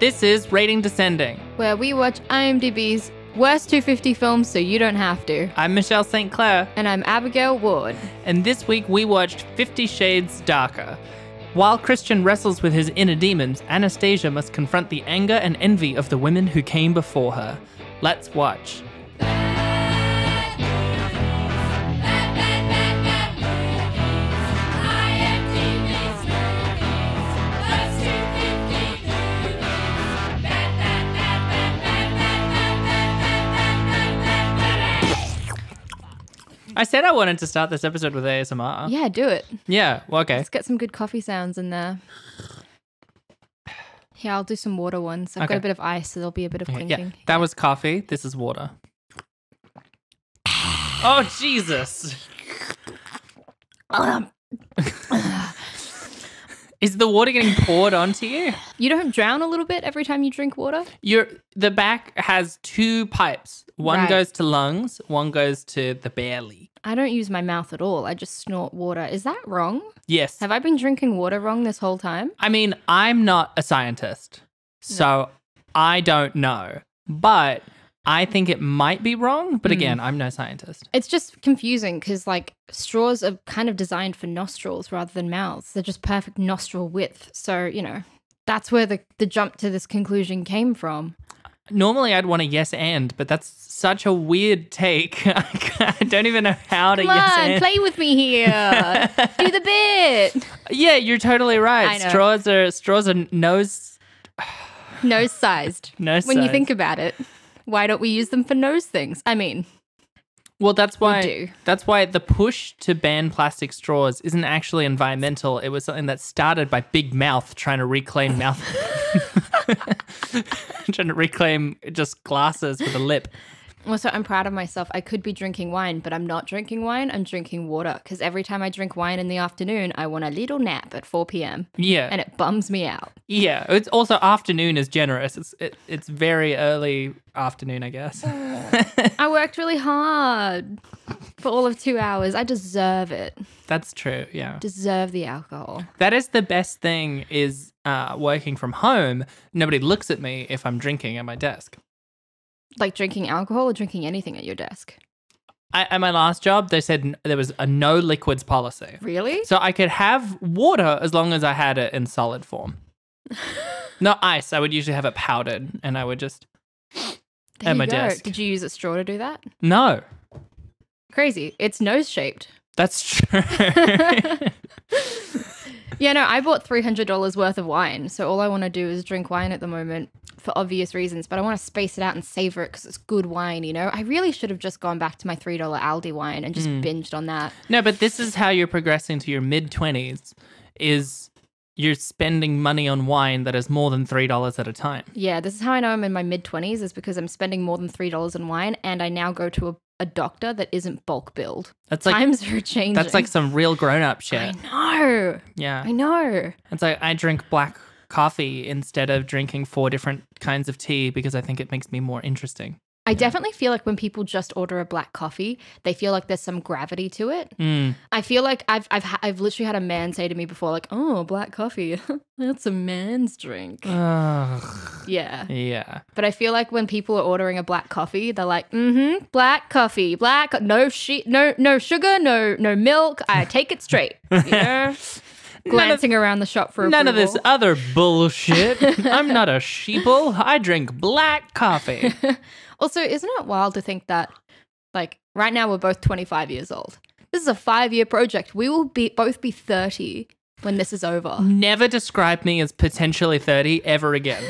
This is Rating Descending, where we watch IMDb's worst 250 films so you don't have to. I'm Michelle St. Clair. And I'm Abigail Ward. And this week we watched 50 Shades Darker. While Christian wrestles with his inner demons, Anastasia must confront the anger and envy of the women who came before her. Let's watch. I said I wanted to start this episode with ASMR. Yeah, do it. Yeah, well, okay. Let's get some good coffee sounds in there. Yeah, I'll do some water ones. I've got a bit of ice, so there'll be a bit of clinking. Yeah, that was coffee. This is water. Oh, Jesus. Is the water getting poured onto you? You don't drown a little bit every time you drink water? The back has two pipes. One goes to lungs, one goes to the belly. I don't use my mouth at all. I just snort water. Is that wrong? Yes. Have I been drinking water wrong this whole time? I mean, I'm not a scientist, so I don't know. But I think it might be wrong. But again, I'm no scientist. It's just confusing because, like, straws are kind of designed for nostrils rather than mouths. They're just perfect nostril width. So, you know, that's where the jump to this conclusion came from. Normally, I'd want a yes and, but that's such a weird take. I don't even know how to yes and. Come on, play with me here. Do the bit. Yeah, you're totally right. I know. Straws are nose sized. When you think about it, why don't we use them for nose things? I mean, well, that's why the push to ban plastic straws isn't actually environmental. It was something that started by Big Mouth trying to reclaim mouth. Trying to reclaim just glasses with a lip. Also, I'm proud of myself. I could be drinking wine, but I'm not drinking wine. I'm drinking water because every time I drink wine in the afternoon, I want a little nap at 4 p.m. Yeah. And it bums me out. Yeah. It's also afternoon is generous. It's very early afternoon, I guess. I worked really hard for all of 2 hours. I deserve it. That's true, yeah. Deserve the alcohol. That is the best thing is working from home. Nobody looks at me if I'm drinking at my desk. Like drinking alcohol or drinking anything at your desk? At my last job, they said there was a no liquids policy. Really? So I could have water as long as I had it in solid form. Not ice. I would usually have it powdered and I would just at my desk. Did you use a straw to do that? No. Crazy. It's nose shaped. That's true. Yeah, no, I bought $300 worth of wine. So all I want to do is drink wine at the moment for obvious reasons. But I want to space it out and savor it because it's good wine, you know? I really should have just gone back to my $3 Aldi wine and just binged on that. No, but this is how you're progressing to your mid-20s is you're spending money on wine that is more than $3 at a time. Yeah, this is how I know I'm in my mid-20s is because I'm spending more than $3 on wine and I now go to a doctor that isn't bulk billed. That's like, times are changing. That's like some real grown-up shit. I know. Yeah. I know. It's like I drink black coffee instead of drinking 4 different kinds of tea because I think it makes me more interesting. I definitely feel like when people just order a black coffee, they feel like there's some gravity to it. I feel like I've literally had a man say to me before, like, "Oh, black coffee, that's a man's drink." Yeah. Yeah. But I feel like when people are ordering a black coffee, they're like, black coffee, no sugar, no milk. I take it straight. You know. Glancing around the shop for approval. None of this other bullshit. I'm not a sheeple. I drink black coffee. Also, isn't it wild to think that, like, right now we're both 25 years old. This is a 5-year project. We will both be 30 when this is over. Never describe me as potentially 30 ever again.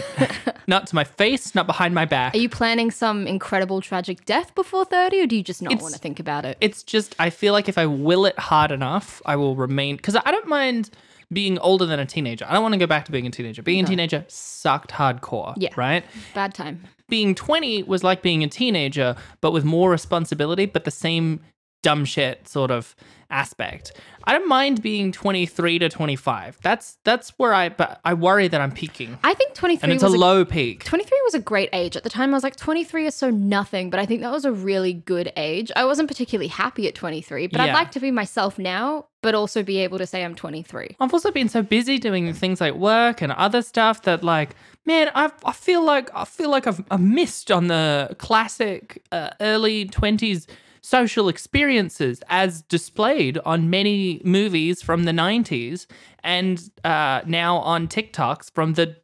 Not to my face, not behind my back. Are you planning some incredible tragic death before 30 or do you just not want to think about it? It's just, I feel like if I will it hard enough, I will remain, because I don't mind being older than a teenager. I don't want to go back to being a teenager. Being a teenager sucked hardcore, right? Bad time. Being 20 was like being a teenager, but with more responsibility, but the same dumb shit sort of aspect. I don't mind being 23 to 25. That's where but I worry that I'm peaking. I think 23 and it's a low peak. 23 was a great age. At the time, I was like, 23 is so nothing, but I think that was a really good age. I wasn't particularly happy at 23, but I'd like to be myself now, but also be able to say I'm 23. I've also been so busy doing things like work and other stuff that, like, man, I feel like I've missed on the classic early 20s social experiences as displayed on many movies from the 90s and now on TikToks from the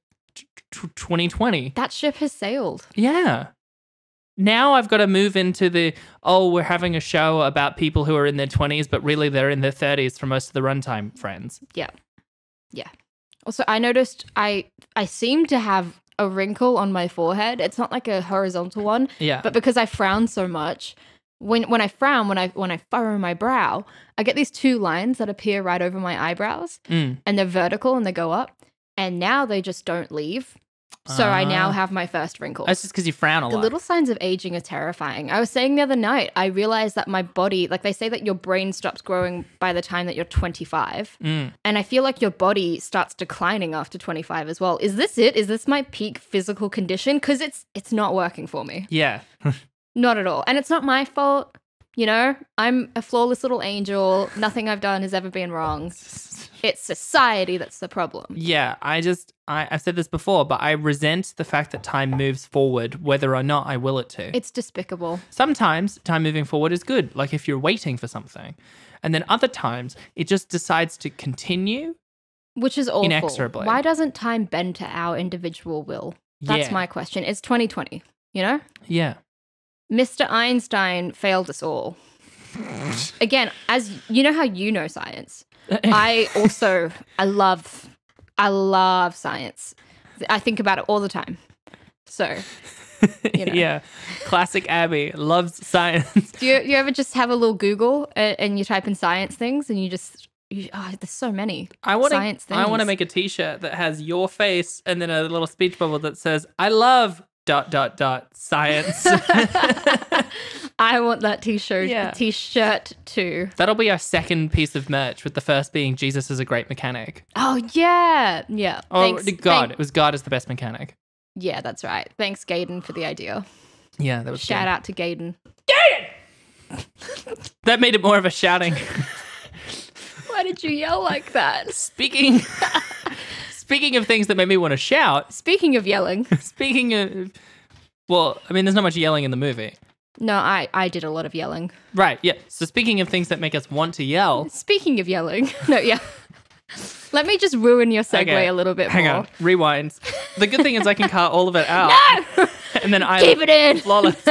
2020. That ship has sailed. Yeah. Now I've got to move into we're having a show about people who are in their 20s, but really they're in their 30s for most of the runtime, friends. Yeah. Yeah. Also, I noticed I seem to have a wrinkle on my forehead. It's not like a horizontal one. Yeah. But because I frown so much, when I frown, when I furrow my brow, I get these two lines that appear right over my eyebrows, and they're vertical and they go up, and now they just don't leave. So I now have my first wrinkle. That's just because you frown a lot. The little signs of aging are terrifying. I was saying the other night, I realized that my body, like they say that your brain stops growing by the time that you're 25. And I feel like your body starts declining after 25 as well. Is this it? Is this my peak physical condition? Because it's not working for me. Yeah. Not at all. And it's not my fault. You know, I'm a flawless little angel. Nothing I've done has ever been wrong. It's society that's the problem. Yeah, I've said this before, but I resent the fact that time moves forward, whether or not I will it to. It's despicable. Sometimes time moving forward is good, like if you're waiting for something. And then other times, it just decides to continue. Which is awful. Inexorably. Why doesn't time bend to our individual will? That's my question. It's 2020, you know? Yeah. Mr. Einstein failed us all. Again, as you know how you know science. I love science. I think about it all the time. So, you know. Yeah. Classic Abby loves science. Do you ever just have a little Google and you type in science things and there's so many science things. I want to make a t-shirt that has your face and then a little speech bubble that says, I love ... science. I want that t-shirt too. That'll be our second piece of merch, with the first being Jesus is a great mechanic. Oh, yeah. Yeah. Oh, God. It was God is the best mechanic. Yeah, that's right. Thanks, Gaiden, for the idea. Yeah, that was Shout out to Gaiden. Gaiden! That made it more of a shouting. Why did you yell like that? Speaking of things that made me want to shout. Speaking of yelling. Well, I mean, there's not much yelling in the movie. No, I did a lot of yelling. Right, yeah. So speaking of things that make us want to yell. Speaking of yelling. No, yeah. Let me just ruin your segue a little bit Hang more. on. Rewind. The good thing is I can cut all of it out. No! And then I keep it in. Flawless.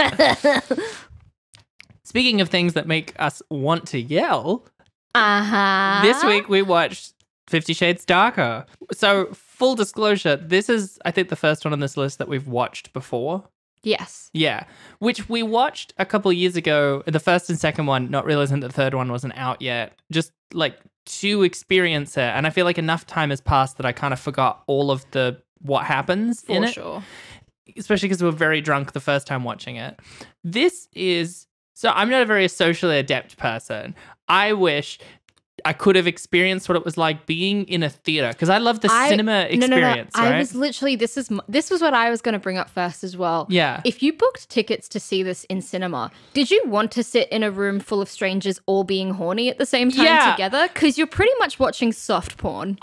Speaking of things that make us want to yell. This week we watched 50 Shades Darker. So, full disclosure, this is, I think, the first one on this list that we've watched before. Yes. Yeah, which we watched a couple of years ago, the first and second one, not realizing that the third one wasn't out yet, just like to experience it. And I feel like enough time has passed that I kind of forgot all of what happens in it. For sure. Especially because we were very drunk the first time watching it. So I'm not a very socially adept person. I wish I could have experienced what it was like being in a theater, because I love the cinema experience. No. Right? I was literally, this was what I was going to bring up first as well. Yeah. If you booked tickets to see this in cinema, did you want to sit in a room full of strangers all being horny at the same time together? Because you're pretty much watching soft porn.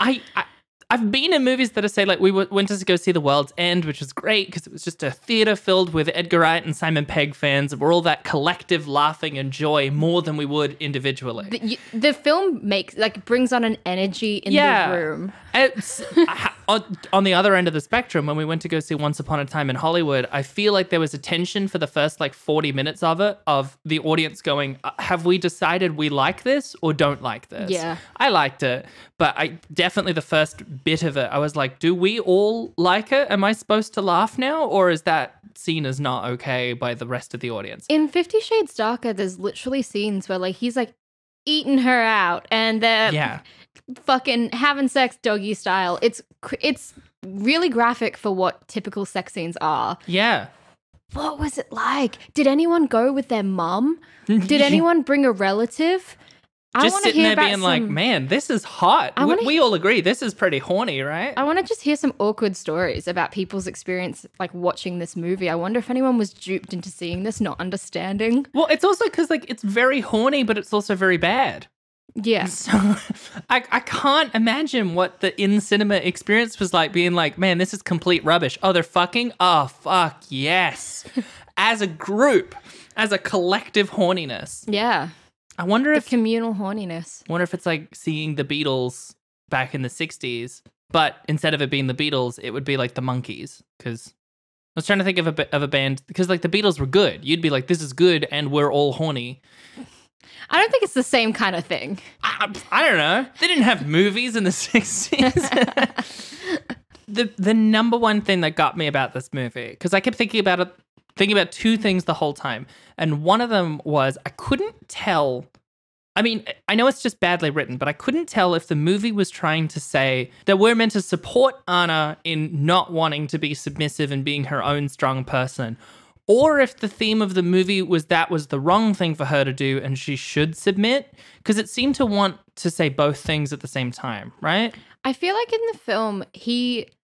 I've been in movies that say, like, we went to go see The World's End, which was great because it was just a theater filled with Edgar Wright and Simon Pegg fans. We're all that collective laughing and joy more than we would individually. The film brings on an energy in the room. It's, on the other end of the spectrum, when we went to go see Once Upon a Time in Hollywood, I feel like there was a tension for the first 40 minutes of it, of the audience going, have we decided we like this or don't like this? Yeah. I liked it, but definitely the first bit of it, I was like, do we all like it? Am I supposed to laugh now? Or is that seen as not okay by the rest of the audience? In 50 Shades Darker, there's literally scenes where he's eating her out and they're fucking having sex doggy style. It's really graphic for what typical sex scenes are. Yeah. What was it like? Did anyone go with their mum? Did anyone bring a relative? Just wanna sitting hear there about being like, some- man, this is hot. We all agree this is pretty horny, right? I want to just hear some awkward stories about people's experience, like watching this movie. I wonder if anyone was duped into seeing this, not understanding. Well, it's also because like it's very horny, but it's also very bad. Yeah. So I can't imagine what the in-cinema experience was like being like, man, this is complete rubbish. Oh, they're fucking? Oh, fuck, yes. As a group, as a collective horniness. Yeah. I wonder The if communal horniness. it's like seeing the Beatles back in the 60s, but instead of it being the Beatles, it would be like the Monkees. Because I was trying to think of a band, because like the Beatles were good. You'd be like, this is good, and we're all horny. I don't think it's the same kind of thing. I don't know. They didn't have movies in the 60s. The number one thing that got me about this movie, because I kept thinking about two things the whole time. And one of them was I couldn't tell. I mean, I know it's just badly written, but I couldn't tell if the movie was trying to say that we're meant to support Anna in not wanting to be submissive and being her own strong person, or if the theme of the movie was that was the wrong thing for her to do and she should submit, because it seemed to want to say both things at the same time, right? I feel like in the film,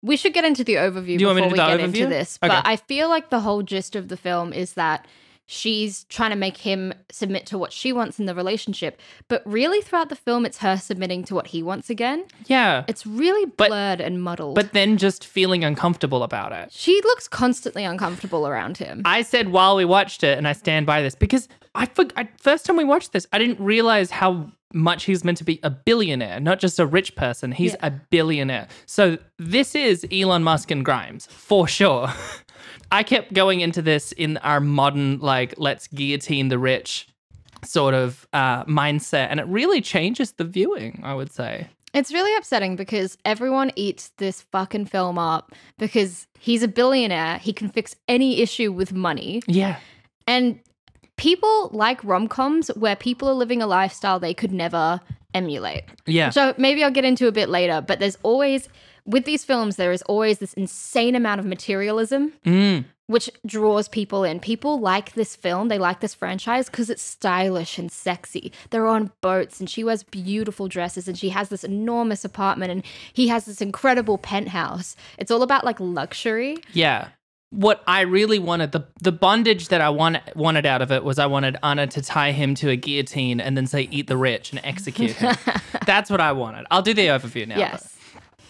we should get into the overview Do you want me before to we do get the into overview? this. Okay. But I feel like the whole gist of the film is that she's trying to make him submit to what she wants in the relationship. But really throughout the film, it's her submitting to what he wants again. Yeah. It's really blurred and muddled. But then just feeling uncomfortable about it. She looks constantly uncomfortable around him. I said while we watched it, and I stand by this, because first time we watched this, I didn't realize how much he's meant to be a billionaire, not just a rich person. He's a billionaire. So this is Elon Musk and Grimes, for sure. I kept going into this in our modern, like, let's guillotine the rich sort of mindset, and it really changes the viewing, I would say. It's really upsetting because everyone eats this fucking film up because he's a billionaire. He can fix any issue with money. Yeah. And people like rom-coms where people are living a lifestyle they could never emulate. Yeah. So maybe I'll get into a bit later, but there's always, with these films, there is always this insane amount of materialism, which draws people in. People like this film, they like this franchise because it's stylish and sexy. They're on boats and she wears beautiful dresses and she has this enormous apartment and he has this incredible penthouse. It's all about like luxury. Yeah. What I really wanted, the bondage that I wanted out of it was I wanted Anna to tie him to a guillotine and then say, eat the rich and execute him. That's what I wanted. I'll do the overview now. Yes.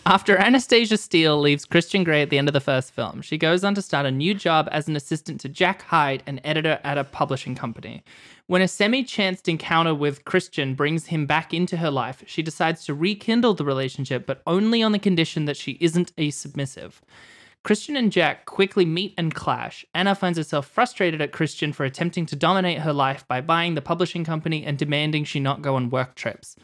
After Anastasia Steele leaves Christian Grey at the end of the first film, she goes on to start a new job as an assistant to Jack Hyde, an editor at a publishing company. When a semi-chanced encounter with Christian brings him back into her life, she decides to rekindle the relationship, but only on the condition that she isn't a submissive. Christian and Jack quickly meet and clash. Anna finds herself frustrated at Christian for attempting to dominate her life by buying the publishing company and demanding she not go on work trips.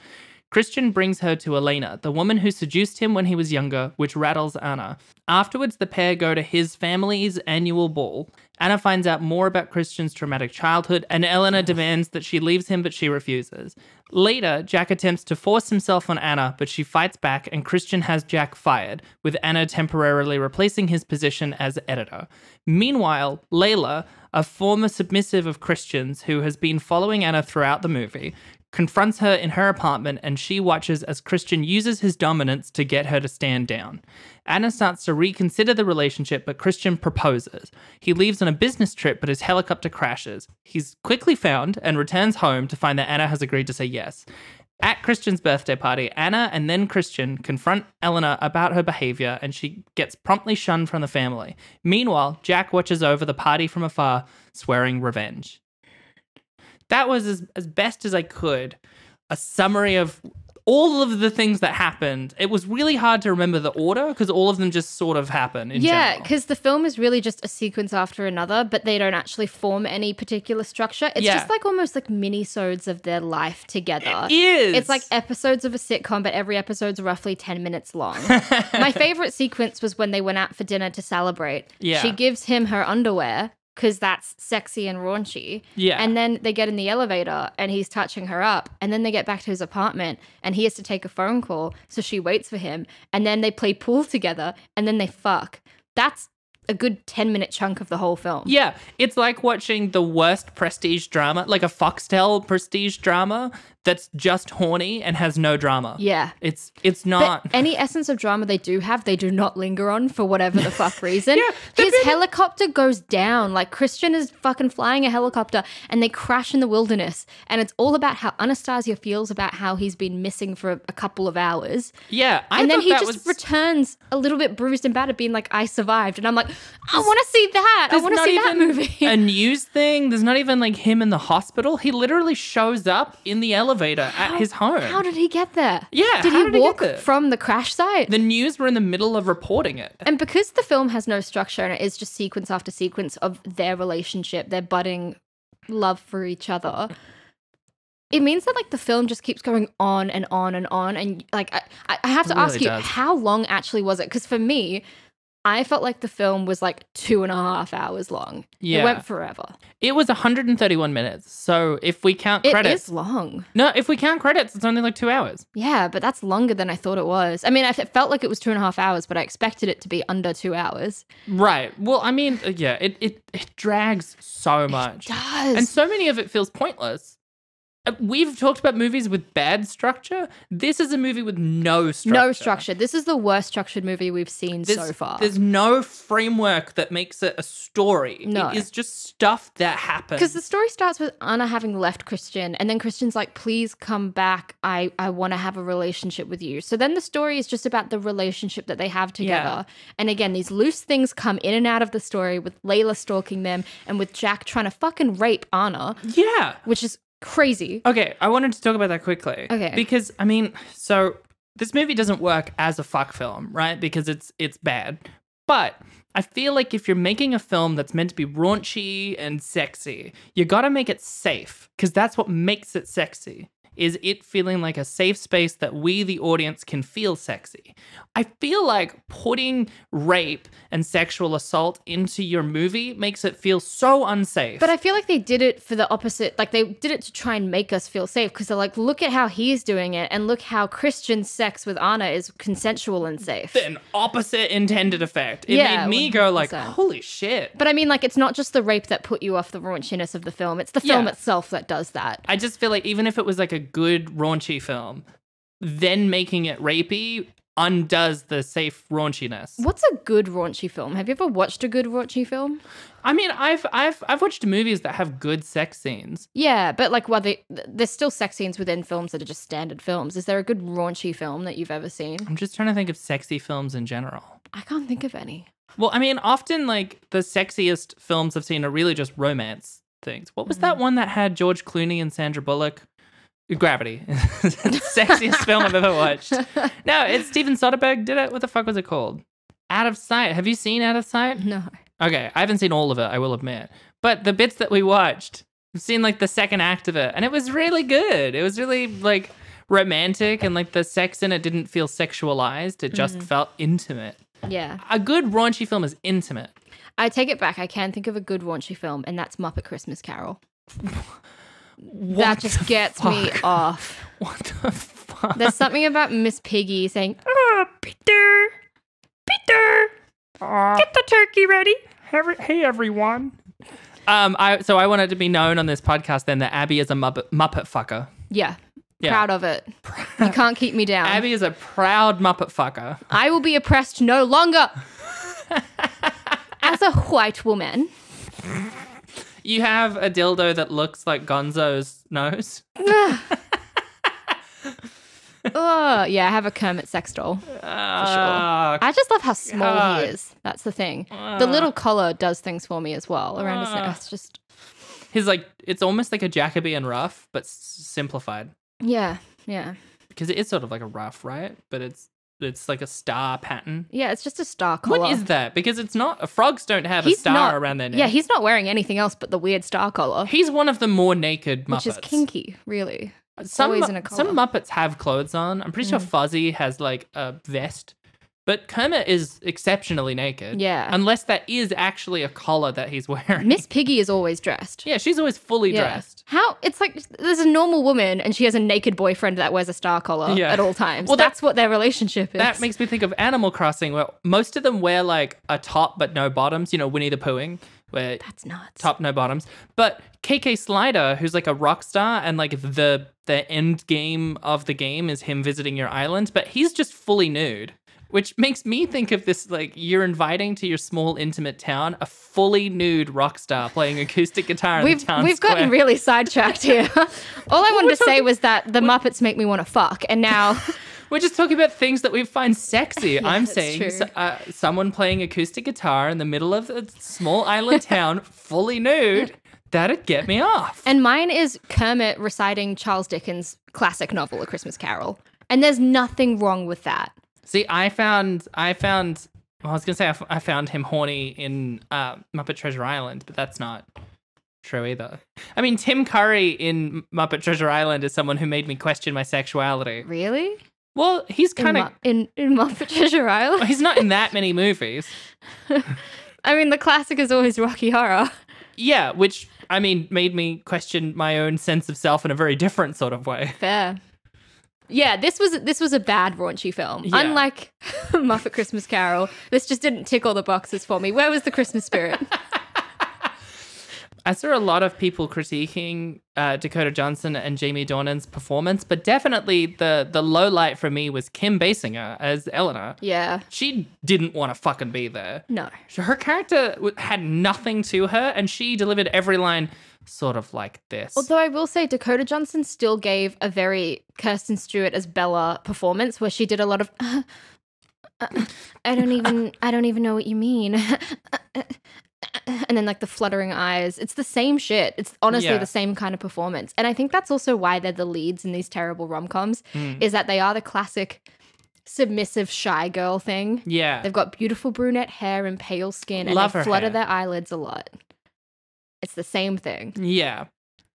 Christian brings her to Elena, the woman who seduced him when he was younger, which rattles Anna. Afterwards, the pair go to his family's annual ball. Anna finds out more about Christian's traumatic childhood, and Elena demands that she leaves him, but she refuses. Later, Jack attempts to force himself on Anna, but she fights back, and Christian has Jack fired, with Anna temporarily replacing his position as editor. Meanwhile, Layla, a former submissive of Christian's who has been following Anna throughout the movie, confronts her in her apartment, and she watches as Christian uses his dominance to get her to stand down. Anna starts to reconsider the relationship, but Christian proposes. He leaves on a business trip, but his helicopter crashes. He's quickly found and returns home to find that Anna has agreed to say yes. At Christian's birthday party, Anna and then Christian confront Eleanor about her behavior, and she gets promptly shunned from the family. Meanwhile, Jack watches over the party from afar, swearing revenge. That was as best as I could, a summary of all of the things that happened. It was really hard to remember the order because all of them just sort of happen in Yeah, general. because the film is really just a sequence after another, but they don't actually form any particular structure. It's just like almost like mini-sodes of their life together. It is. It's like episodes of a sitcom, but every episode's roughly 10 minutes long. My favorite sequence was when they went out for dinner to celebrate. Yeah. She gives him her underwear because that's sexy and raunchy. Yeah. And then they get in the elevator and he's touching her up. And then they get back to his apartment and he has to take a phone call. So she waits for him. And then they play pool together and then they fuck. That's a good 10-minute chunk of the whole film. Yeah, it's like watching the worst prestige drama, like a Foxtel prestige drama that's just horny and has no drama. Yeah. It's not. But any essence of drama they do have, they do not linger on for whatever the fuck reason. Yeah, His helicopter goes down. Like, Christian is fucking flying a helicopter and they crash in the wilderness. And it's all about how Anastasia feels about how he's been missing for a couple of hours. Yeah. And then he just returns a little bit bruised and battered, being like, I survived. And I'm like, I want to see that. I want to see that movie. A news thing. There's not even like him in the hospital. He literally shows up in the elevator at his home. How did he get there? Yeah. Did he walk from the crash site? The news were in the middle of reporting it. And because the film has no structure and it is just sequence after sequence of their relationship, their budding love for each other, it means that like the film just keeps going on and on and on. And like I have to ask you, how long actually was it? Because for me, I felt like the film was like 2.5 hours long. Yeah. It went forever. It was 131 minutes. So if we count credits. It is long. No, if we count credits, it's only like 2 hours. Yeah, but that's longer than I thought it was. I mean, it felt like it was 2.5 hours, but I expected it to be under 2 hours. Right. Well, I mean, yeah, it drags so much. It does. And so many of it feels pointless. We've talked about movies with bad structure. This is a movie with no structure. No structure. This is the worst structured movie we've seen so far. There's no framework that makes it a story. No. It is just stuff that happens. Because the story starts with Anna having left Christian, and then Christian's like, please come back. I want to have a relationship with you. So then the story is just about the relationship that they have together. Yeah. And again, these loose things come in and out of the story with Layla stalking them and with Jack trying to fucking rape Anna. Yeah. Which is crazy. Okay, I wanted to talk about that quickly. Okay. Because, I mean, so this movie doesn't work as a fuck film, right? Because it's bad. But I feel like if you're making a film that's meant to be raunchy and sexy, you gotta make it safe. Because that's what makes it sexy. Is it feeling like a safe space that we, the audience, can feel sexy? I feel like putting rape and sexual assault into your movie makes it feel so unsafe. But I feel like they did it for the opposite. Like, they did it to try and make us feel safe because they're like, look at how he's doing it and look how Christian's sex with Anna is consensual and safe. An opposite intended effect. It made me go like, holy shit. But I mean, like, it's not just the rape that put you off the raunchiness of the film. It's the film itself that does that. I just feel like even if it was like a good raunchy film, then making it rapey undoes the safe raunchiness. What's a good raunchy film? Have you ever watched a good raunchy film? I mean, I've watched movies that have good sex scenes. Yeah, but like, well, there's still sex scenes within films that are just standard films. Is there a good raunchy film that you've ever seen? I'm just trying to think of sexy films in general. I can't think of any. Well, I meon, often like the sexiest films I've seen are really just romance things. What was that one that had George Clooney and Sandra Bullock? Gravity. The sexiest film I've ever watched. No, it's Steven Soderbergh did it. What the fuck was it called? Out of Sight. Have you seen Out of Sight? No. Okay, I haven't seen all of it, I will admit. But the bits that we watched, I've seen like the second act of it, and it was really good. It was really like romantic, and like the sex in it didn't feel sexualized. It just felt intimate. Yeah. A good raunchy film is intimate. I take it back. I can think of a good raunchy film, and that's Muppet Christmas Carol. That just gets me off. What the fuck? There's something about Miss Piggy saying, "Oh, Peter, get the turkey ready." Hey, everyone. So I wanted to be known on this podcast then that Abby is a Muppet fucker. Yeah. Proud of it. You can't keep me down. Abby is a proud Muppet fucker. I will be oppressed no longer. As a white woman. You have a dildo that looks like Gonzo's nose. Oh, yeah, I have a Kermit sex doll. For sure. I just love how small he is. That's the thing. The little collar does things for me as well around his neck. It's just... He's like, it's almost like a Jacobean ruff, but simplified. Yeah, yeah. Because it is sort of like a ruff, right? But it's like a star pattern. Yeah, it's just a star collar. What is that? Because it's not... Frogs don't have a star around their neck. Yeah, he's not wearing anything else but the weird star collar. He's one of the more naked Muppets. Which is kinky, really. Some Muppets have clothes on. I'm pretty sure Fuzzy has like a vest. But Kermit is exceptionally naked. Yeah. Unless that is actually a collar that he's wearing. Miss Piggy is always dressed. Yeah, she's always fully dressed. How? It's like there's a normal woman and she has a naked boyfriend that wears a star collar at all times. Well, that's what their relationship is. That makes me think of Animal Crossing, where most of them wear like a top but no bottoms, you know, Winnie the Poohing. where That's nuts. top, no bottoms. But KK Slider, who's like a rock star, and like the end game of the game is him visiting your island, but he's just fully nude, which makes me think of this, like, you're inviting to your small intimate town a fully nude rock star playing acoustic guitar in the town We've square. gotten really sidetracked here. All I wanted to say was that the Muppets make me want to fuck, and now We're just talking about things that we find sexy. Yeah, I'm that's saying true. someone playing acoustic guitar in the middle of a small island town, fully nude, that'd get me off. and mine is Kermit reciting Charles Dickens' classic novel, A Christmas Carol, and there's nothing wrong with that. See, I found. Well, I was gonna say I found him horny in Muppet Treasure Island, but that's not true either. I mean, Tim Curry in Muppet Treasure Island is someone who made me question my sexuality. Really? Well, he's kind of. in Muppet Treasure Island. He's not in that many movies. I mean, the classic is always Rocky Horror. Yeah, which I mean made me question my own sense of self in a very different sort of way. Fair. Yeah, this was a bad raunchy film. Yeah. Unlike Muppet Christmas Carol, this just didn't tick all the boxes for me. Where was the Christmas spirit? I saw a lot of people critiquing Dakota Johnson and Jamie Dornan's performance, but definitely the low light for me was Kim Basinger as Eleanor. Yeah. She didn't want to fucking be there. No. Her character had nothing to her, and she delivered every line sort of like this. Although I will say Dakota Johnson still gave a very Kirsten Stewart as Bella performance where she did a lot of I don't even know what you mean. And then like the fluttering eyes. It's the same shit. It's honestly the same kind of performance. And I think that's also why they're the leads in these terrible rom-coms is that they are the classic submissive shy girl thing. Yeah. They've got beautiful brunette hair and pale skin and Love they her flutter hair. their eyelids a lot. It's the same thing. Yeah.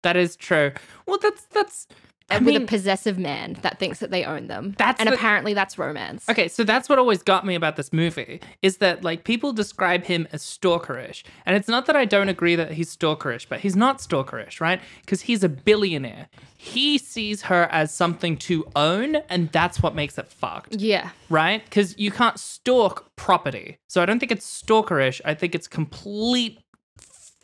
That is true. Well, that's I And with mean, a possessive man that thinks that they own them. That's and the- apparently that's romance. Okay, so that's what always got me about this movie is that like people describe him as stalkerish. And it's not that I don't agree that he's stalkerish, but he's not stalkerish, right? Because he's a billionaire. He sees her as something to own, and that's what makes it fucked, Yeah. right? Because you can't stalk property. So I don't think it's stalkerish. I think it's complete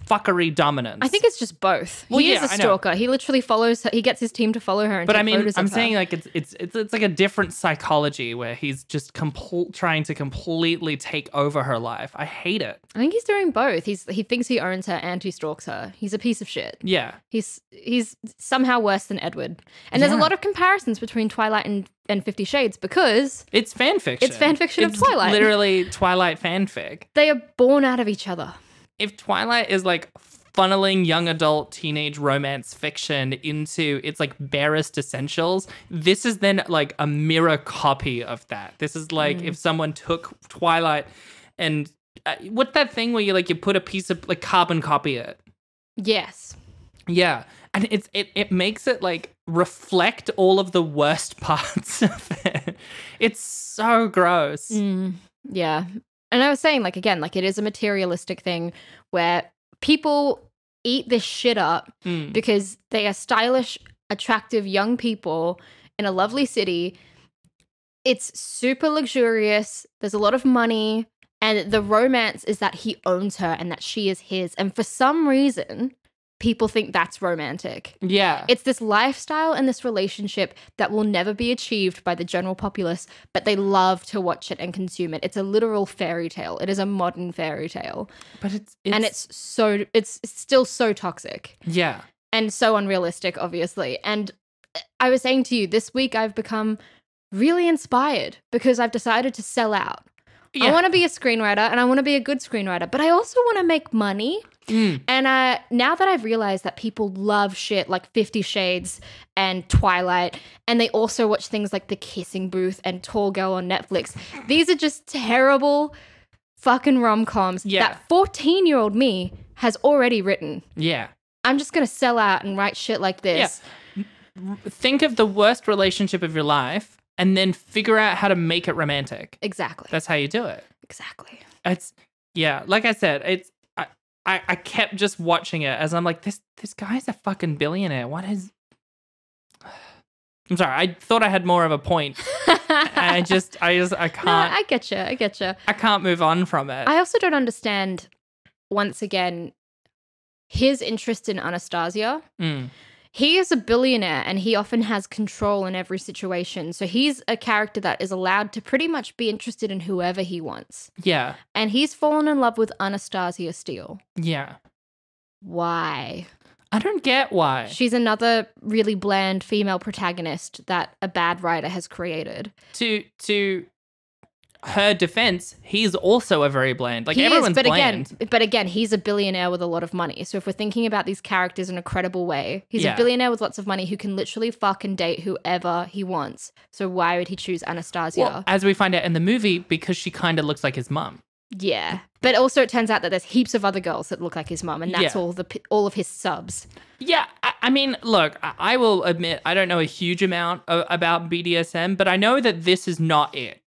fuckery dominance. I think it's just both. Well, He yeah, is a I know. stalker. He literally follows her. He gets his team to follow her and But take I mean, photos I'm of her. saying like it's like a different psychology where he's just trying to completely take over her life. I hate it. I think he's doing both. He thinks he owns her and he stalks her. He's a piece of shit. Yeah. He's somehow worse than Edward. And there's a Yeah. lot of comparisons between Twilight and 50 Shades because It's fan fiction. It's fan fiction of It's Twilight. Literally Twilight fanfic. they are born out of each other. If Twilight is like funneling young adult teenage romance fiction into its like barest essentials, this is then like a mirror copy of that. This is like if someone took Twilight and what's that thing where you put a piece of like carbon copy it? Yes. Yeah. And it makes it like reflect all of the worst parts of it. It's so gross. Yeah. And I was saying, like, again, like it is a materialistic thing where people eat this shit up because they are stylish, attractive young people in a lovely city. It's super luxurious. There's a lot of money. And the romance is that he owns her and that she is his. And for some reason, people think that's romantic. Yeah. It's this lifestyle and this relationship that will never be achieved by the general populace, but they love to watch it and consume it. It's a literal fairy tale. It is a modern fairy tale. But it's It's still so toxic yeah. and so unrealistic, obviously. And I was saying to you, this week I've become really inspired because I've decided to sell out. I Yeah. want to be a screenwriter and I want to be a good screenwriter, but I also want to make money. And now that I've realized that people love shit like 50 Shades and Twilight, and they also watch things like The Kissing Booth and Tall Girl on Netflix, these are just terrible fucking rom-coms that 14-year-old me has already written. Yeah. I'm just going to sell out and write shit like this. Yeah. Think of the worst relationship of your life and then figure out how to make it romantic. Exactly. That's how you do it. Exactly. It's yeah, like I said, I kept just watching it as I'm like, this guy's a fucking billionaire. What is I'm sorry, I thought I had more of a point. I can't No, I get you. I can't move on from it. I also don't understand once again, his interest in Anastasia. Mm. He is a billionaire and he often has control in every situation. So he's a character that is allowed to pretty much be interested in whoever he wants. Yeah. And he's fallen in love with Anastasia Steele. Yeah. Why? I don't get why. She's another really bland female protagonist that a bad writer has created. To her defense, he's also a very bland. Like, He everyone's is, bland. but again, he's a billionaire with a lot of money. So if we're thinking about these characters in a credible way, he's Yeah. a billionaire with lots of money who can literally fucking date whoever he wants. So why would he choose Anastasia? Well, as we find out in the movie, because she kind of looks like his mum. Yeah. But also it turns out that there's heaps of other girls that look like his mum, and that's Yeah. all of his subs. Yeah, I mean, look, I will admit I don't know a huge amount about BDSM, but I know that this is not it.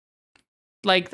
Like,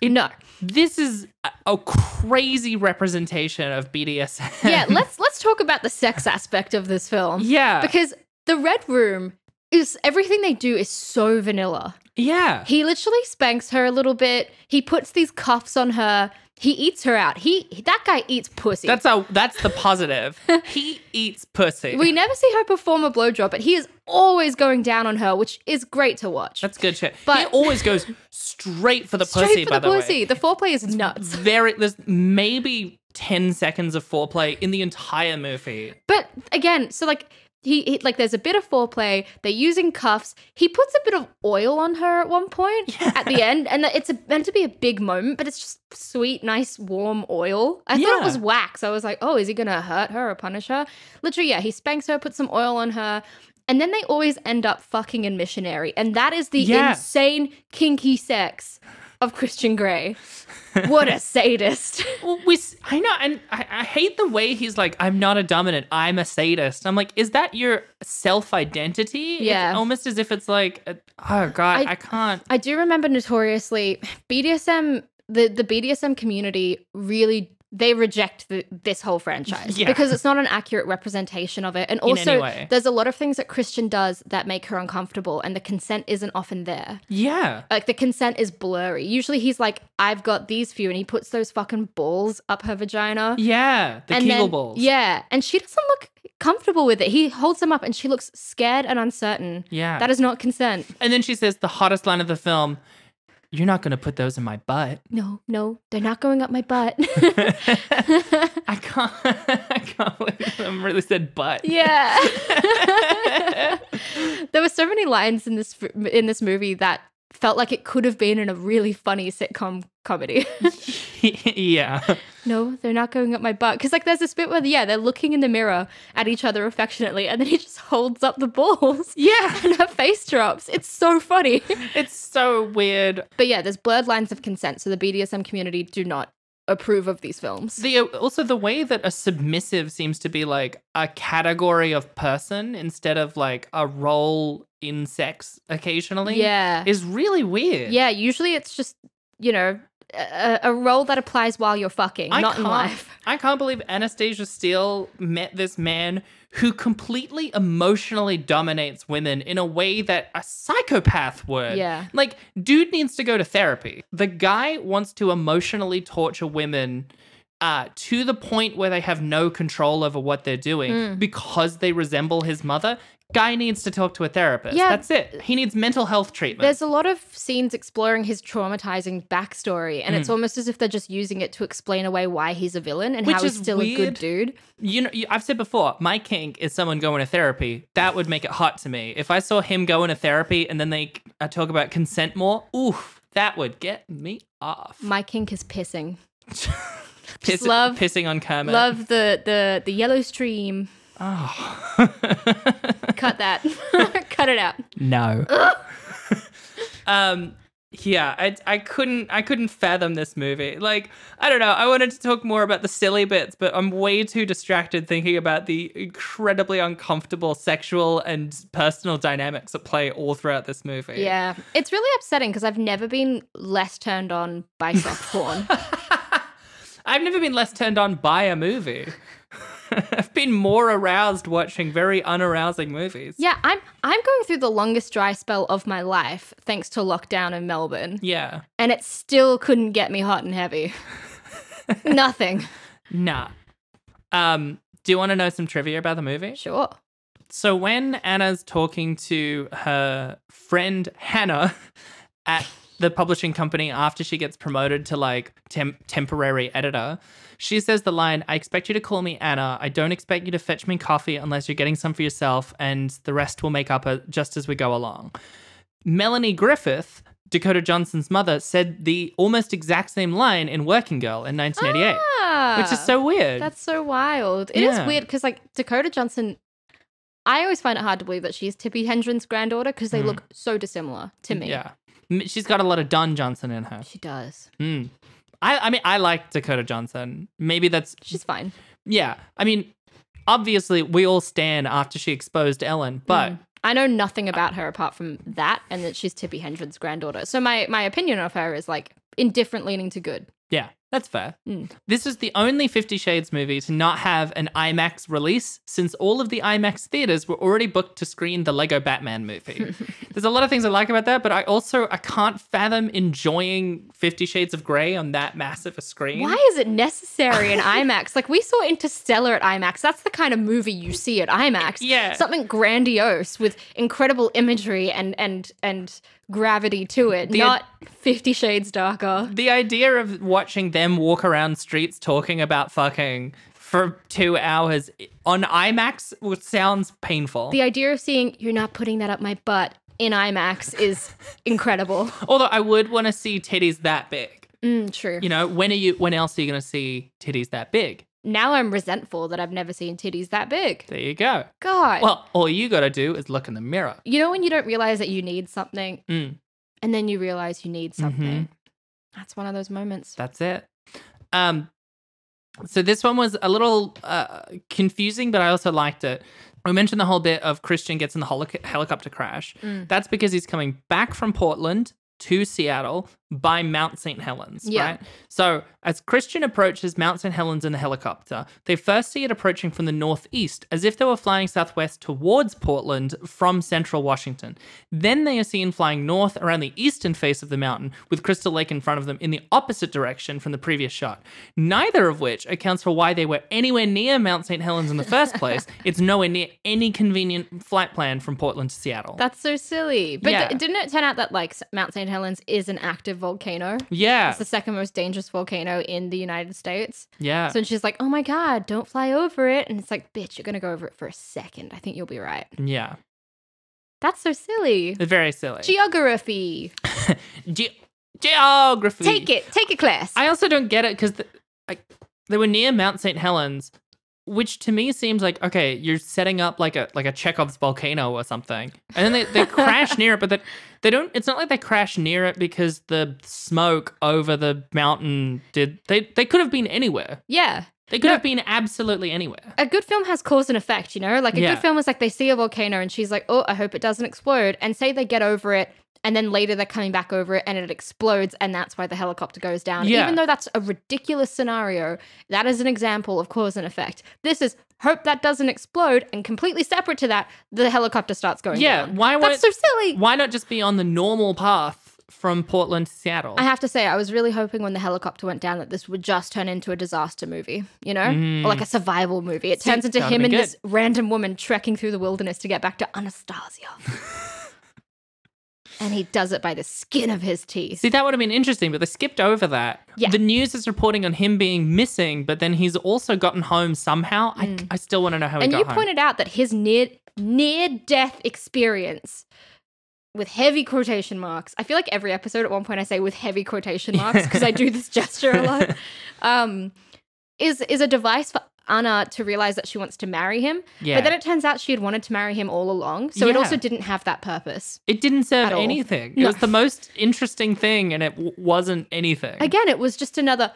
No. This is a crazy representation of BDSM. Yeah, let's talk about the sex aspect of this film. Yeah. Because the Red Room is everything they do is so vanilla. Yeah. He literally spanks her a little bit. He puts these cuffs on her. He eats her out. That guy eats pussy. That's the positive. He eats pussy. We never see her perform a blowjob, but he is always going down on her, which is great to watch. That's good shit. But- he always goes straight for the Straight pussy, for by the the pussy. way. The foreplay is nuts. There's maybe 10 seconds of foreplay in the entire movie. But again, so like he like there's a bit of foreplay. They're using cuffs. He puts a bit of oil on her at one point at the end, and it's meant to be a big moment, but it's just sweet, nice, warm oil. I thought it Yeah. was wax. I was like, oh, is he gonna hurt her or punish her? Literally, yeah. He spanks her, puts some oil on her. And then they always end up fucking in Missionary. And that is the Yeah. insane, kinky sex of Christian Grey. What a sadist. Well, I know, and I hate the way he's like, I'm not a dominant, I'm a sadist. I'm like, is that your self-identity? Yeah. It's almost as if it's like, oh God, I can't. I do remember notoriously BDSM, the BDSM community really, they reject this whole franchise Yeah. because it's not an accurate representation of it. And In any also, way. there's a lot of things that Christian does that make her uncomfortable, and the consent isn't often there. Yeah. Like, the consent is blurry. Usually he's like, I've got these for you, and he puts those fucking balls up her vagina. Yeah. The And Kegel then, balls. Yeah. And she doesn't look comfortable with it. He holds them up and she looks scared and uncertain. Yeah. That is not consent. And then she says the hottest line of the film, you're not going to put those in my butt. No, they're not going up my butt. I can't believe I really said butt. Yeah. There were so many lines in this movie that felt like it could have been in a really funny sitcom comedy. Yeah. No, they're not going up my butt. Because like there's this bit where, yeah, they're looking in the mirror at each other affectionately, and then he just holds up the balls. Yeah. And her face drops. It's so funny. It's so weird. But yeah, there's blurred lines of consent. So the BDSM community do not approve of these films. Also the way that a submissive seems to be like a category of person instead of like a role in sex occasionally is really weird. Yeah, usually it's just, a role that applies while you're fucking, not in life. I can't believe Anastasia Steele met this man who completely emotionally dominates women in a way that a psychopath would. Yeah. Like, dude needs to go to therapy. The guy wants to emotionally torture women to the point where they have no control over what they're doing because they resemble his mother. Guy needs to talk to a therapist. Yeah. That's it. He needs mental health treatment. There's a lot of scenes exploring his traumatizing backstory, and it's almost as if they're just using it to explain away why he's a villain and Which how he's is still a weird. good dude. I've said before, my kink is someone going to therapy. That would make it hot to me. If I saw him going to therapy and then they talk about consent more, oof, that would get me off. My kink is pissing. Pissing on Kermit. Love the yellow stream. Oh. Cut that. Cut it out. No. Yeah, I couldn't fathom this movie. Like, I don't know. I wanted to talk more about the silly bits, but I'm way too distracted thinking about the incredibly uncomfortable sexual and personal dynamics at play all throughout this movie. Yeah. It's really upsetting because I've never been less turned on by soft porn. I've never been less turned on by a movie. I've been more aroused watching very unarousing movies. Yeah, I'm going through the longest dry spell of my life thanks to lockdown in Melbourne. Yeah. And it still couldn't get me hot and heavy. Nothing. Nah. Do you want to know some trivia about the movie? Sure. So when Anna's talking to her friend Hannah at the publishing company after she gets promoted to like temporary editor, she says the line, "I expect you to call me Anna. I don't expect you to fetch me coffee unless you're getting some for yourself, and the rest will make up just as we go along." Melanie Griffith, Dakota Johnson's mother, said the almost exact same line in Working Girl in 1988, which is so weird. That's so wild. It is weird because like Dakota Johnson, I always find it hard to believe that she's Tippi Hedren's granddaughter because they look so dissimilar to me. Yeah. She's got a lot of Don Johnson in her. She does. I mean, I like Dakota Johnson. Maybe that's... She's fine. Yeah. I mean, obviously, we all stan after she exposed Ellen, but... I know nothing about her apart from that and that she's Tippi Hedren's granddaughter. So my opinion of her is like indifferent leaning to good. Yeah, that's fair. This is the only 50 Shades movie to not have an IMAX release since all of the IMAX theaters were already booked to screen the Lego Batman movie. There's a lot of things I like about that, but I can't fathom enjoying 50 Shades of Grey on that massive a screen. Why is it necessary in IMAX? Like we saw Interstellar at IMAX. That's the kind of movie you see at IMAX. Yeah. Something grandiose with incredible imagery and gravity to it, not 50 Shades Darker. The idea of watching them walk around streets talking about fucking for 2 hours on IMAX sounds painful. The idea of seeing "you're not putting that up my butt" in IMAX is incredible. Although I would want to see titties that big. True. You know, when else are you going to see titties that big? Now I'm resentful that I've never seen titties that big. There you go. God. Well, all you got to do is look in the mirror. You know when you don't realize that you need something and then you realize you need something? That's one of those moments. That's it. So this one was a little confusing, but I also liked it. We mentioned the whole bit of Christian gets in the helicopter crash. That's because he's coming back from Portland to Seattle by Mount St. Helens, right? So as Christian approaches Mount St. Helens in the helicopter, they first see it approaching from the northeast, as if they were flying southwest towards Portland from central Washington. Then they are seen flying north around the eastern face of the mountain, with Crystal Lake in front of them in the opposite direction from the previous shot. Neither of which accounts for why they were anywhere near Mount St. Helens in the first place. It's nowhere near any convenient flight plan from Portland to Seattle. That's so silly. But didn't it turn out that like Mount St. Helens is an active volcano? Yeah. It's the second most dangerous volcano in the United States. Yeah. So she's like, "Oh my God, don't fly over it." And it's like, bitch, you're going to go over it for a second. I think you'll be right. Yeah. That's so silly. It's very silly. Geography. Geography. Take it, class. I also don't get it because they were near Mount St. Helens, which to me seems like, okay, you're setting up like a Chekhov's volcano or something. And then they crash near it, but they don't, it's not like they crash near it because the smoke over the mountain they could have been anywhere. Yeah. They could have been absolutely anywhere. A good film has cause and effect, you know? Like a good film is like they see a volcano and she's like, "Oh, I hope it doesn't explode." And say they get over it and then later they're coming back over it and it explodes and that's why the helicopter goes down. Yeah. Even though that's a ridiculous scenario, that is an example of cause and effect. This is hope that doesn't explode, and completely separate to that, the helicopter starts going down. That's so silly. Why not just be on the normal path from Portland to Seattle? I have to say, I was really hoping when the helicopter went down that this would just turn into a disaster movie, you know? Or like a survival movie. It turns into him and this random woman trekking through the wilderness to get back to Anastasia. And he does it by the skin of his teeth. See, that would have been interesting, but they skipped over that. Yeah. The news is reporting on him being missing, but then he's also gotten home somehow. I still want to know how he got home. And you pointed out that his near-death experience, with heavy quotation marks. I feel like every episode at one point I say with heavy quotation marks because I do this gesture a lot, is a device for Anna to realize that she wants to marry him. Yeah. But then it turns out she had wanted to marry him all along. So it also didn't have that purpose. It didn't serve anything. It was the most interesting thing and it wasn't anything. Again, it was just another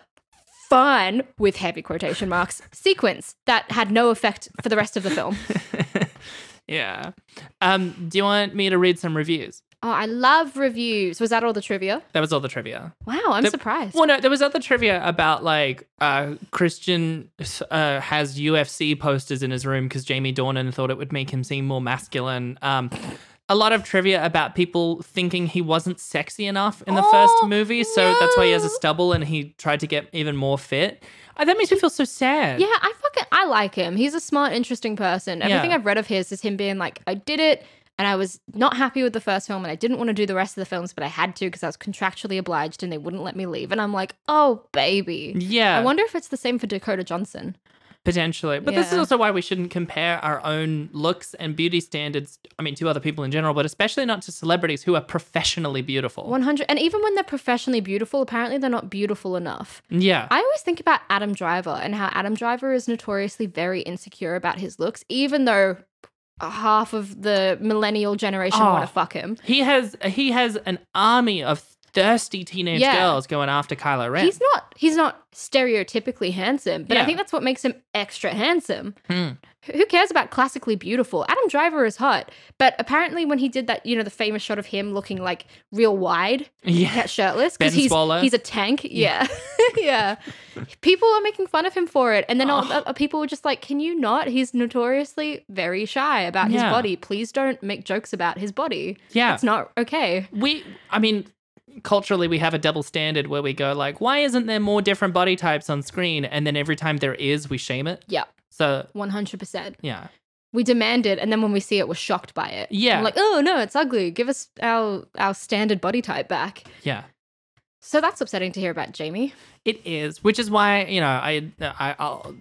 fun, with heavy quotation marks, sequence that had no effect for the rest of the film. Yeah. Do you want me to read some reviews? Oh, I love reviews. Was that all the trivia? That was all the trivia. Wow, I'm surprised. Well, no, there was other trivia about like Christian has UFC posters in his room because Jamie Dornan thought it would make him seem more masculine. a lot of trivia about people thinking he wasn't sexy enough in the first movie. So that's why he has a stubble and he tried to get even more fit. That makes me feel so sad. Yeah, I like him. He's a smart, interesting person. Everything I've read of his is him being like, I did it and I was not happy with the first film and I didn't want to do the rest of the films, but I had to because I was contractually obliged and they wouldn't let me leave. And I'm like, oh, baby. Yeah. I wonder if it's the same for Dakota Johnson. Potentially. But this is also why we shouldn't compare our own looks and beauty standards, to other people in general, but especially not to celebrities who are professionally beautiful. 100. And even when they're professionally beautiful, apparently they're not beautiful enough. Yeah. I always think about Adam Driver and how Adam Driver is notoriously very insecure about his looks, even though half of the millennial generation want to fuck him. He has an army of thirsty teenage girls going after Kylo Ren. He's not stereotypically handsome, but I think that's what makes him extra handsome. Who cares about classically beautiful? Adam Driver is hot, but apparently when he did that, the famous shot of him looking like real wide, shirtless, because he's a tank. Yeah. Yeah. People are making fun of him for it. And then people were just like, can you not? He's notoriously very shy about his body. Please don't make jokes about his body. Yeah. It's not okay. Culturally, we have a double standard where we go like, why isn't there more different body types on screen? And then every time there is, we shame it. Yeah. So 100%. Yeah. We demand it, and then when we see it, we're shocked by it. Yeah. We're like, oh no, it's ugly. Give us our standard body type back. Yeah. So that's upsetting to hear about Jamie. It is, which is why, I'll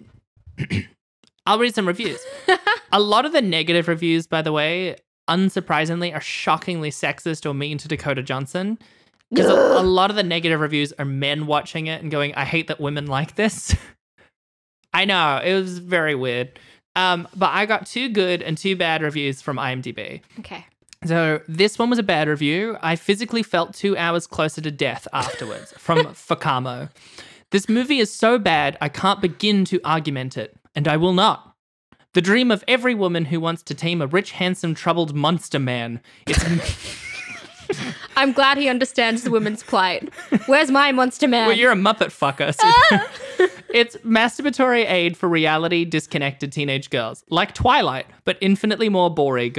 I'll read some reviews. A lot of the negative reviews, by the way, unsurprisingly, are shockingly sexist or mean to Dakota Johnson. Because a lot of the negative reviews are men watching it and going, I hate that women like this. I know, it was very weird. But I got 2 good and 2 bad reviews from IMDb. Okay. So this one was a bad review. I physically felt 2 hours closer to death afterwards from Fakamo. This movie is so bad, I can't begin to argument it, and I will not. The dream of every woman who wants to tame a rich, handsome, troubled monster man. I'm glad he understands the women's plight. Where's my monster man? Well, you're a muppet fucker. So it's masturbatory aid for reality disconnected teenage girls. Like Twilight, but infinitely more boring.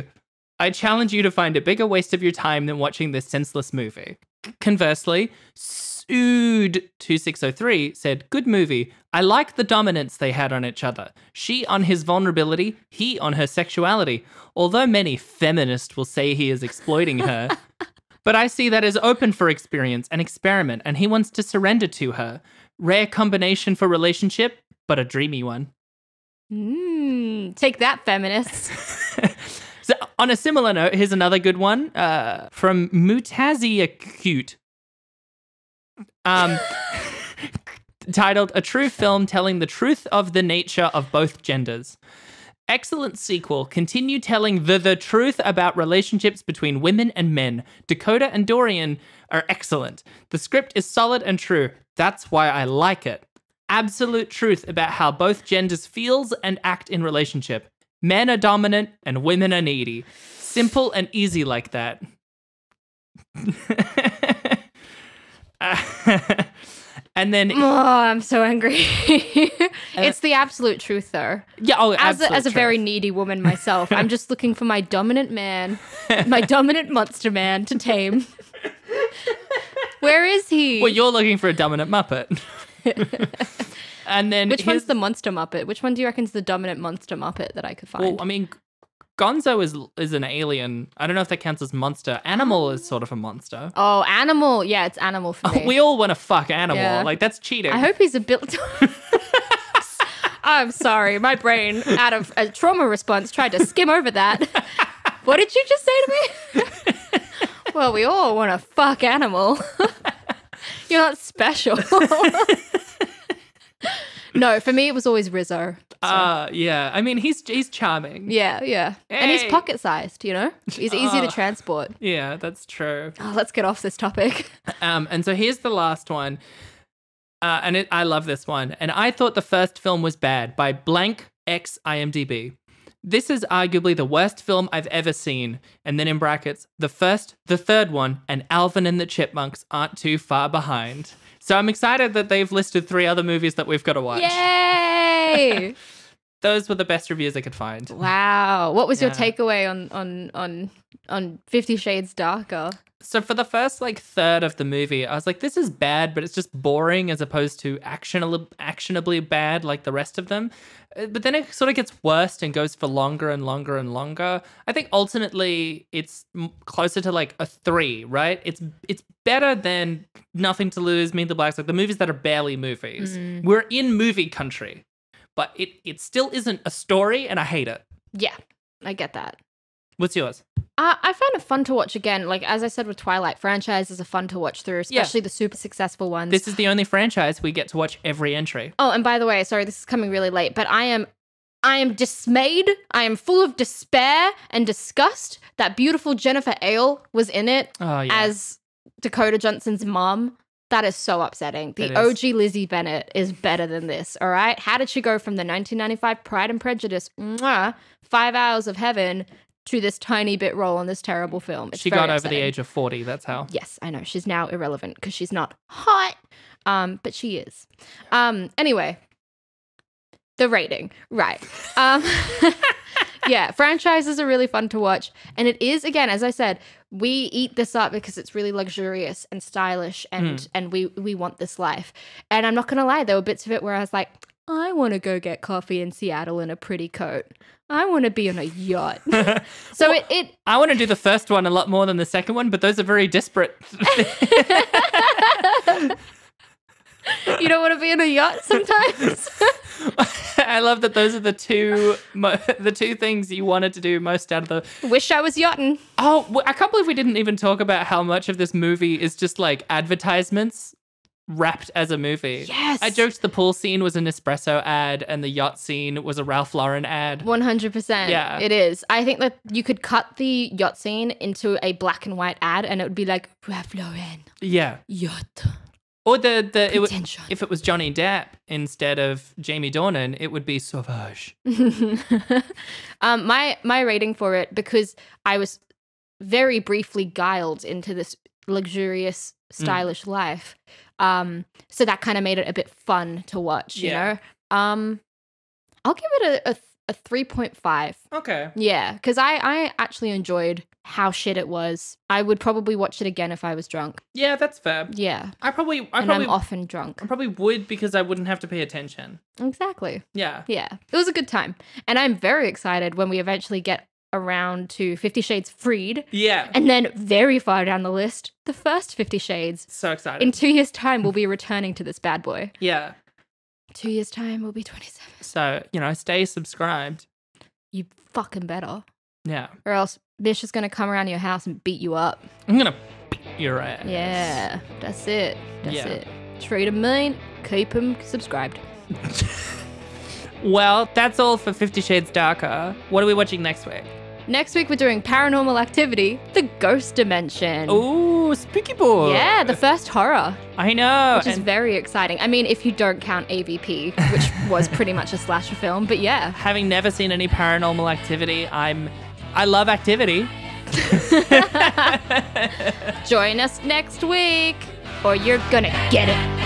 I challenge you to find a bigger waste of your time than watching this senseless movie. Conversely, Sood2603 said, good movie. I like the dominance they had on each other. She on his vulnerability, he on her sexuality. Although many feminists will say he is exploiting her. But I see that as open for experience and experiment, and he wants to surrender to her. Rare combination for relationship, but a dreamy one. Take that, feminists. So on a similar note, here's another good one from Mutazia Cute. Titled, A True Film Telling the Truth of the Nature of Both Genders. Excellent sequel. Continue telling the truth about relationships between women and men. Dakota and Dorian are excellent. The script is solid and true. That's why I like it. Absolute truth about how both genders feels and act in relationship. Men are dominant and women are needy. Simple and easy like that. And then I'm so angry. It's the absolute truth, though. Yeah, as a very needy woman myself, I'm just looking for my dominant man, my dominant monster man to tame. Where is he? Well, you're looking for a dominant Muppet. And then which one's the monster Muppet? Which one do you reckon is the dominant monster Muppet that I could find? Well, Gonzo is an alien. I don't know if that counts as monster. Animal is sort of a monster. Oh, Animal. Yeah, it's Animal for me. We all want to fuck Animal. Yeah. Like, that's cheating. I hope he's a bit... I'm sorry. My brain, out of a trauma response, tried to skim over that. What did you just say to me? Well, we all want to fuck Animal. You're not special. No, for me, it was always Rizzo. So. Yeah. I mean, he's charming. Yeah, yeah. Hey. And he's pocket-sized, you know? He's easy to transport. Yeah, that's true. Oh, let's get off this topic. And so here's the last one. I love this one. And I thought the first film was bad by blank X IMDb. This is arguably the worst film I've ever seen. And then in brackets, the first, the third one, and Alvin and the Chipmunks aren't too far behind. So I'm excited that they've listed 3 other movies that we've got to watch. Yay! those were the best reviews I could find. Wow. What was your Yeah. takeaway on 50 Shades Darker? So for the first like third of the movie, I was like, this is bad, but it's just boring as opposed to actionably bad like the rest of them. But then it sort of gets worse and goes for longer and longer and longer. I think ultimately it's closer to like a 3, right? It's better than Nothing to Lose, Meet the Blacks, like the movies that are barely movies. We're in movie country, but it still isn't a story, and I hate it. Yeah, I get that. What's yours? I found it fun to watch again. Like, as I said with Twilight, franchises are fun to watch through, especially the super successful ones. This is the only franchise we get to watch every entry. Oh, and by the way, sorry, this is coming really late, but I am dismayed. I am full of despair and disgust that beautiful Jennifer Ale was in it as Dakota Johnson's mom. That is so upsetting. The OG Lizzie Bennet is better than this, all right? How did she go from the 1995 Pride and Prejudice, 5 hours of heaven, to this tiny bit role in this terrible film? She got over the age of 40, that's how. Yes, I know. She's now irrelevant because she's not hot, but she is. Anyway, the rating. Right. Yeah, franchises are really fun to watch. And it is, again, as I said, we eat this up because it's really luxurious and stylish and we want this life. And I'm not going to lie, there were bits of it where I was like, I want to go get coffee in Seattle in a pretty coat. I want to be on a yacht. So well, I want to do the first one a lot more than the second one, but those are very disparate. You don't want to be on a yacht sometimes? I love that those are the two things you wanted to do most out of the... Wish I was yachting. Oh, I can't believe we didn't even talk about how much of this movie is just like advertisements wrapped as a movie. Yes. I joked the pool scene was an Nespresso ad and the yacht scene was a Ralph Lauren ad. 100%. Yeah. It is. I think that you could cut the yacht scene into a black and white ad and it would be like, Ralph Lauren. Yeah. Yacht. Or if it was Johnny Depp instead of Jamie Dornan, it would be Sauvage. My rating for it, because I was very briefly guiled into this luxurious, stylish life. So that kind of made it a bit fun to watch, you know? I'll give it a 3.5. Okay. Yeah, because I actually enjoyed how shit it was. I would probably watch it again if I was drunk. Yeah, that's fair. Yeah. I'm often drunk. I probably would because I wouldn't have to pay attention. Exactly. Yeah. Yeah. It was a good time. And I'm very excited when we eventually get around to 50 Shades Freed. Yeah. And then very far down the list, the first 50 Shades. So excited. In 2 years' time, we'll be returning to this bad boy. Yeah. 2 years' time, we'll be 27. So, stay subscribed. You fucking better. Yeah. Or else Misha's going to come around your house and beat you up. I'm going to beat your ass. Yeah. That's it. That's it. Treat him mean. Keep him subscribed. Well, that's all for 50 Shades Darker. What are we watching next week? Next week, we're doing Paranormal Activity, The Ghost Dimension. Ooh, spooky boy. Yeah, the first horror. I know. Which is very exciting. I mean, if you don't count AVP, which was pretty much a slasher film, but yeah. Having never seen any Paranormal Activity, I love activity. Join us next week, or you're gonna get it.